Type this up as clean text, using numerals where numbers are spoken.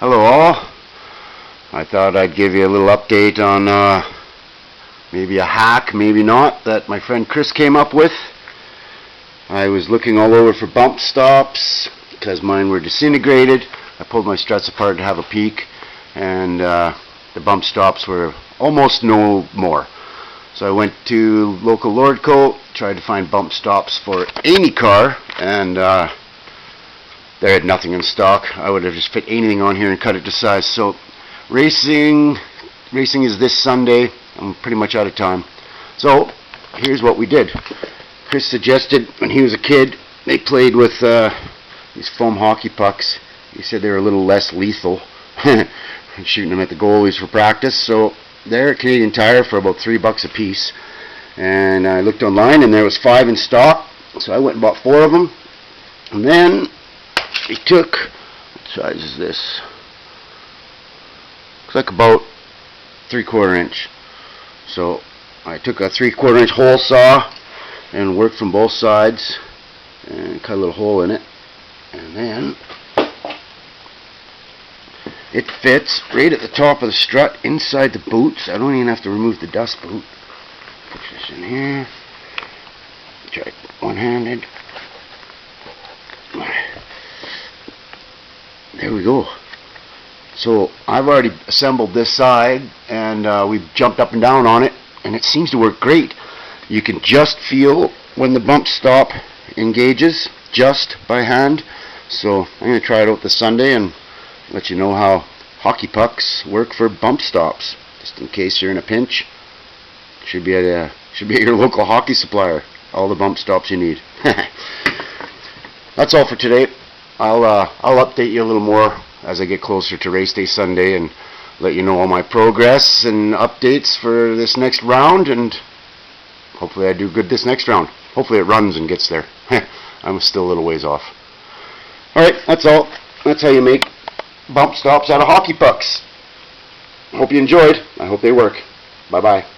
Hello all. I thought I'd give you a little update on maybe a hack, maybe not, that my friend Chris came up with. I was looking all over for bump stops because mine were disintegrated. I pulled my struts apart to have a peek, and the bump stops were almost no more. So I went to local Lordco, tried to find bump stops for any car, and they had nothing in stock. I would have just fit anything on here and cut it to size. So racing is this Sunday. I'm pretty much out of time. So here's what we did. Chris suggested when he was a kid they played with these foam hockey pucks. He said they were a little less lethal, shooting them at the goalies for practice. So they're at Canadian Tire for about $3 a piece. And I looked online and there was 5 in stock. So I went and bought 4 of them. And then he took, what size is this? Looks like about 3/4 inch. So I took a 3/4 inch hole saw and worked from both sides and cut a little hole in it. And then it fits right at the top of the strut inside the boots. I don't even have to remove the dust boot. Push this in here. Try it one-handed. There we go. So I've already assembled this side, and we've jumped up and down on it, and it seems to work great. You can just feel when the bump stop engages just by hand. So I'm going to try it out this Sunday and let you know how hockey pucks work for bump stops, just in case you're in a pinch. Should be at your local hockey supplier. All the bump stops you need. That's all for today. I'll update you a little more as I get closer to race day Sunday and let you know all my progress and updates for this next round, and hopefully I do good this next round. Hopefully it runs and gets there. I'm still a little ways off. Alright, that's all. That's how you make bump stops out of hockey pucks. Hope you enjoyed. I hope they work. Bye bye.